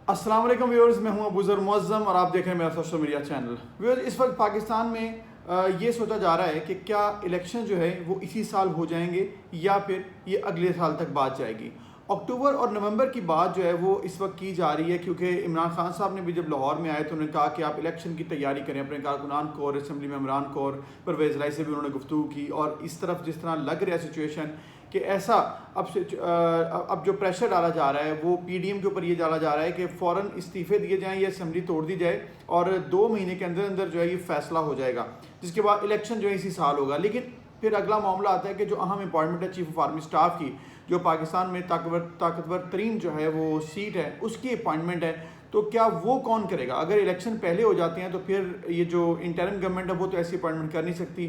अस्सलाम वालेकुम व्यूअर्स, मैं हूं अबूज़र मुअज़्ज़म और आप देख रहे हैं मेरा सोशल मीडिया चैनल। व्यूअर्स, इस वक्त पाकिस्तान में ये सोचा जा रहा है कि क्या इलेक्शन जो है वो इसी साल हो जाएंगे या फिर ये अगले साल तक बात जाएगी। अक्टूबर और नवंबर की बात जो है वो इस वक्त की जा रही है, क्योंकि इमरान खान साहब ने भी जब लाहौर में आए तो उन्होंने कहा कि आप इलेक्शन की तैयारी करें, अपने कारकुनान को और असम्बली मेम्बरान को, और परवेज़ लाई से भी उन्होंने गुफ्तगू की। और इस तरफ जिस तरह लग रहा है सिचुएशन कि ऐसा अब जो प्रेशर डाला जा रहा है वो पीडीएम के ऊपर ये डाला जा रहा है कि फ़ौरन इस्तीफ़े दिए जाएं, ये असम्बली तोड़ दी जाए और 2 महीने के अंदर अंदर जो है ये फैसला हो जाएगा, जिसके बाद इलेक्शन जो है इसी साल होगा। लेकिन फिर अगला मामला आता है कि जो अहम अपॉइंटमेंट है चीफ ऑफ आर्मी स्टाफ की, जो पाकिस्तान में ताकतवर तरीन जो है वो सीट है, उसकी अपॉइंटमेंट है, तो क्या वो कौन करेगा? अगर इलेक्शन पहले हो जाते हैं तो फिर ये जो इंटरिम गवर्नमेंट है वो तो ऐसी अपॉइंटमेंट कर नहीं सकती,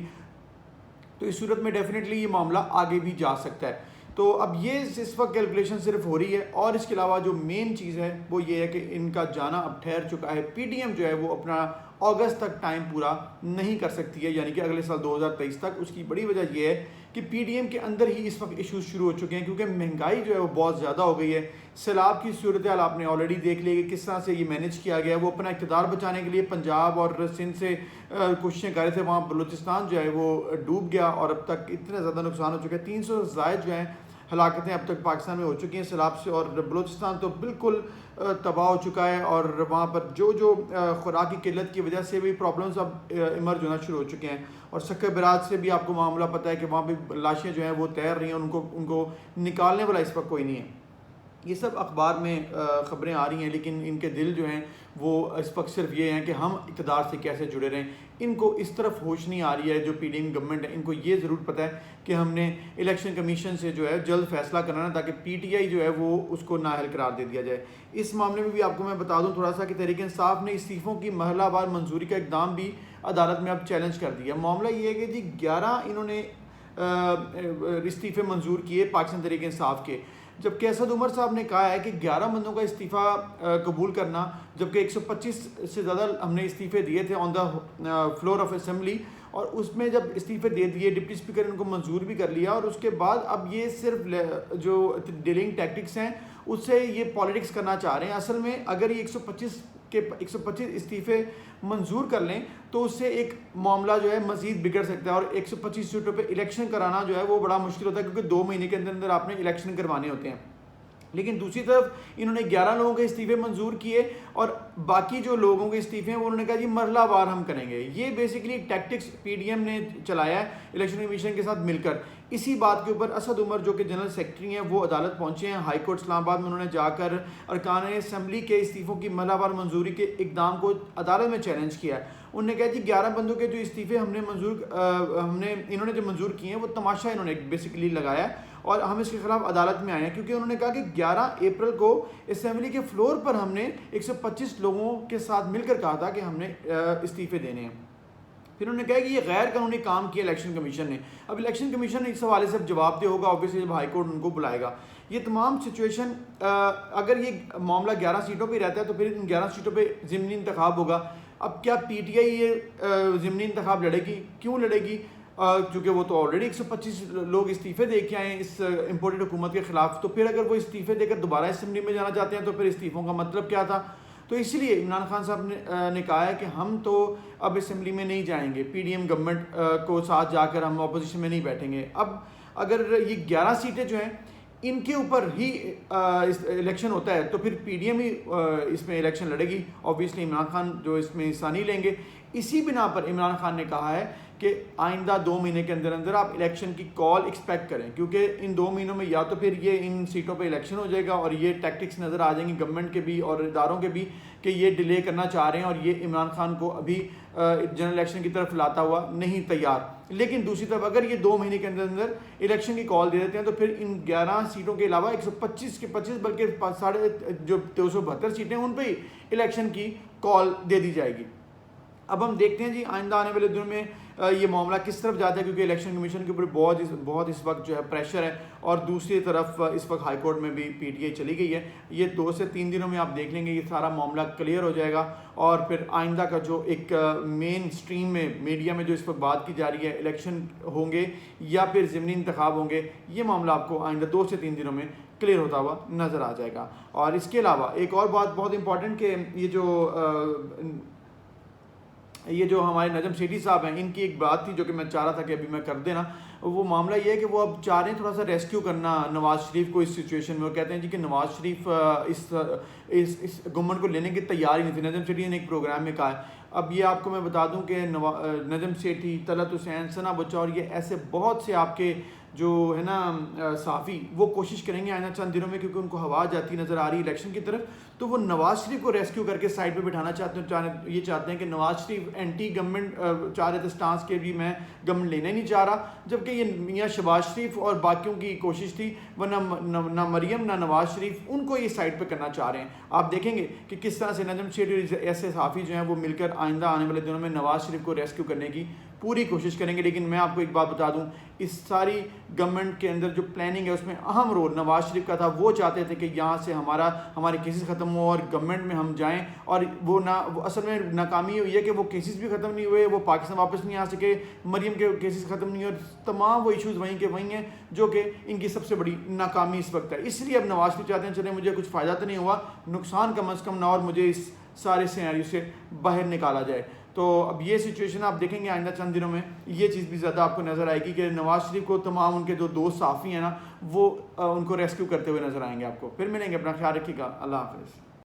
तो इस सूरत में डेफिनेटली ये मामला आगे भी जा सकता है। तो अब ये इस वक्त कैलकुलेशन सिर्फ हो रही है, और इसके अलावा जो मेन चीज़ है वो ये है कि इनका जाना अब ठहर चुका है। पीडीएम जो है वो अपना अगस्त तक टाइम पूरा नहीं कर सकती है, यानी कि अगले साल 2023 तक। उसकी बड़ी वजह यह है कि पीडीएम के अंदर ही इस वक्त इश्यूज शुरू हो चुके हैं, क्योंकि महंगाई जो है वो बहुत ज़्यादा हो गई है। सैलाब की सूरत हाल आपने ऑलरेडी देख ली कि किस तरह से ये मैनेज किया गया है। वो अपना इक़्तिदार बचाने के लिए पंजाब और सिंध से कोशिशें कर रहे थे, वहाँ बलूचिस्तान जो है वो डूब गया और अब तक इतने ज़्यादा नुकसान हो चुके हैं। 300 से ज़ायद जो हैं हलाकतें अब तक पाकिस्तान में हो चुकी हैं सैलाब से, और बलूचिस्तान तो बिल्कुल तबाह हो चुका है। और वहाँ पर जो खुराक की किल्लत की वजह से भी प्रॉब्लम्स अब इमर्ज होना शुरू हो चुके हैं। और सक्कर बराज से भी आपको मामला पता है कि वहाँ भी लाशें जो हैं वो तैर रही हैं, उनको निकालने वाला इस वक्त कोई नहीं है। ये सब अखबार में ख़बरें आ रही हैं, लेकिन इनके दिल जो हैं वो इस वक्त सिर्फ ये हैं कि हम इक़्तिदार से कैसे जुड़े रहें। इनको इस तरफ होश नहीं आ रही है। जो पीडीएम गवर्नमेंट है, इनको ये ज़रूर पता है कि हमने इलेक्शन कमीशन से जो है जल्द फैसला कराना, ताकि पीटीआई जो है वो उसको नाअहल करार दे दिया जाए। इस मामले में भी आपको मैं बता दूँ थोड़ा सा कि तहरीक इंसाफ ने इस्तीफ़ों की महलावार मंजूरी का इकदाम भी अदालत में अब चैलेंज कर दिया। मामला ये है कि जी 11 इन्होंने इस्तीफ़े मंजूर किए पाकिस्तान तहरीक इंसाफ के, जबकि असद उमर साहब ने कहा है कि 11 बंदों का इस्तीफ़ा कबूल करना, जबकि 125 से ज़्यादा हमने इस्तीफ़े दिए थे on the floor of assembly, और उसमें जब इस्तीफ़े दे दिए डिप्टी स्पीकर इनको मंजूर भी कर लिया। और उसके बाद अब ये सिर्फ जो डीलिंग टैक्टिक्स हैं उससे ये पॉलिटिक्स करना चाह रहे हैं। असल में अगर ये 125 इस्तीफ़े मंजूर कर लें तो उससे एक मामला जो है मज़ीद बिगड़ सकता है, और 125 सीटों पे इलेक्शन कराना जो है वो बड़ा मुश्किल होता है, क्योंकि 2 महीने के अंदर अंदर आपने इलेक्शन करवाने होते हैं। लेकिन दूसरी तरफ इन्होंने 11 लोगों के इस्तीफ़े मंजूर किए, और बाकी जो लोगों के इस्तीफ़े हैं वो उन्होंने कहा जी मरलावार हम करेंगे। ये बेसिकली टैक्टिक्स पीडीएम ने चलाया है इलेक्शन कमीशन के साथ मिलकर। इसी बात के ऊपर असद उमर जो कि जनरल सेक्रेटरी हैं वो अदालत पहुंचे हैं हाई कोर्ट इस्लामाबाद में। उन्होंने जाकर अरकान असम्बली के इस्तीफ़ों की मरलावार मंजूरी के इकदाम को अदालत में चैलेंज किया है। उन्होंने कहा जी 11 बंदों के जो इस्तीफ़े इन्होंने जो मंजूर किए हैं वो तमाशा इन्होंने बेसिकली लगाया है, और हम इसके खिलाफ अदालत में आए हैं, क्योंकि उन्होंने कहा कि 11 अप्रैल को असम्बली के फ्लोर पर हमने 125 लोगों के साथ मिलकर कहा था कि हमने इस्तीफ़े देने हैं। फिर उन्होंने कहा कि ये गैर कानूनी काम किया इलेक्शन कमीशन ने। अब इलेक्शन कमीशन इस हवाले से जवाब दे होगा, ऑब्वियसली जब हाई कोर्ट उनको बुलाएगा। ये तमाम सिचुएशन अगर ये मामला 11 सीटों पे रहता है तो फिर इन 11 सीटों पे ज़िमनी इंतखाब होगा। अब क्या पीटीआई ये ज़िमनी इंतखाब लड़ेगी? क्यों लड़ेगी? चूँकि वो तो ऑलरेडी 125 लोग इस्तीफ़े दे के आए हैं इस इम्पोर्टेड हुकूमत के ख़िलाफ़, तो फिर अगर वो इस्तीफ़े देकर दोबारा असम्बली में जाना चाहते हैं तो फिर इस्तीफ़ों का मतलब क्या था? तो इसलिए इमरान खान साहब ने कहा है कि हम तो अब असम्बली में नहीं जाएंगे, पीडीएम गवर्नमेंट को साथ जाकर हम अपोजिशन में नहीं बैठेंगे। अब अगर ये 11 सीटें जो हैं इनके ऊपर ही इलेक्शन होता है तो फिर पीडीएम ही इसमें इलेक्शन लड़ेगी। ऑब्वियसली इमरान खान जो इसमें हिस्सा नहीं लेंगे। इसी बिना पर इमरान खान ने कहा है कि आइंदा 2 महीने के अंदर अंदर आप इलेक्शन की कॉल एक्सपेक्ट करें, क्योंकि इन 2 महीनों में या तो फिर ये इन सीटों पे इलेक्शन हो जाएगा और ये टैक्टिक्स नज़र आ जाएंगी गवर्नमेंट के भी और इदारों के भी कि ये डिले करना चाह रहे हैं और ये इमरान खान को अभी जनरल इलेक्शन की तरफ लाता हुआ नहीं तैयार। लेकिन दूसरी तरफ अगर ये 2 महीने के अंदर अंदर इलेक्शन की कॉल दे देते हैं तो फिर इन 11 सीटों के अलावा 125 के 25 बल्कि जो 272 सीटें उन पर इलेक्शन की कॉल दे दी जाएगी। अब हम देखते हैं जी आइंदा आने वाले दिनों में ये मामला किस तरफ जाता है, क्योंकि इलेक्शन कमीशन के ऊपर बहुत इस वक्त जो है प्रेशर है, और दूसरी तरफ इस वक्त हाई कोर्ट में भी पीटीआई चली गई है। ये 2 से 3 दिनों में आप देख लेंगे ये सारा मामला क्लियर हो जाएगा, और फिर आइंदा का जो एक मेन स्ट्रीम में मीडिया में जो इस वक्त बात की जा रही है इलेक्शन होंगे या फिर ज़िमनी इंतखाब होंगे, ये मामला आपको आइंदा 2 से 3 दिनों में क्लियर होता हुआ नज़र आ जाएगा। और इसके अलावा एक और बात बहुत इंपॉर्टेंट कि ये जो हमारे नजम सेठी साहब हैं, इनकी एक बात थी जो कि मैं चाह रहा था कि अभी मैं कर देना। वो मामला ये है कि वो अब चाह रहे हैं थोड़ा सा रेस्क्यू करना नवाज़ शरीफ को इस सिचुएशन में। वो कहते हैं जी कि नवाज़ शरीफ इस गवर्नमेंट को लेने की तैयार ही नहीं थे। नजम सेठी ने एक प्रोग्राम में कहा है। अब ये आपको मैं बता दूं कि नजम सेठी, तलत हुसैन, सना बचौर, ये ऐसे बहुत से आपके जो है ना साफ़ी, वो कोशिश करेंगे आने चंद दिनों में, क्योंकि उनको हवा जाती नज़र आ रही है इलेक्शन की तरफ, तो वो नवाज़ शरीफ को रेस्क्यू करके साइड पे बिठाना चाहते हैं। ये चाहते हैं कि नवाज़ शरीफ एंटी गवर्नमेंट चाह रहे थे स्टांस के, भी मैं गवर्नमेंट लेने नहीं चाह रहा, जबकि ये मियाँ शहबाज शरीफ और बाकियों की कोशिश थी, वरना ना मरियम ना नवाज़ शरीफ उनको ये साइड पे करना चाह रहे हैं। आप देखेंगे कि किस तरह से नजम सेठी ऐसे साफ़ी जो हैं वो मिलकर आइंदा आने वाले दिनों में नवाज़ शरीफ को रेस्क्यू करने की पूरी कोशिश करेंगे। लेकिन मैं आपको एक बात बता दूं, इस सारी गवर्नमेंट के अंदर जो प्लानिंग है उसमें अहम रोल नवाज शरीफ का था। वो चाहते थे कि यहाँ से हमारे केसेस ख़त्म हो और गवर्नमेंट में हम जाएं, और वो असल में नाकामी हुई है कि वो केसेस भी ख़त्म नहीं हुए, वो पाकिस्तान वापस नहीं आ सके, मरियम के केसेस ख़त्म नहीं हुए, तमाम वो इशूज़ वहीं के वहीं हैं, जो कि इनकी सबसे बड़ी नाकामी इस वक्त है। इसलिए अब नवाज शरीफ चाहते हैं चले मुझे कुछ फ़ायदा तो नहीं हुआ, नुकसान कम अज़ कम ना, और मुझे इस सारे सिनेरियो से बाहर निकाला जाए। तो अब ये सिचुएशन आप देखेंगे आइंदा चंद दिनों में ये चीज़ भी ज़्यादा आपको नज़र आएगी कि नवाज़ शरीफ को तमाम उनके जो दोस्त साफ़ी हैं ना, वो उनको रेस्क्यू करते हुए नज़र आएंगे आपको। फिर मिलेंगे, अपना ख्याल रखिएगा, अल्लाह हाफ़िज़।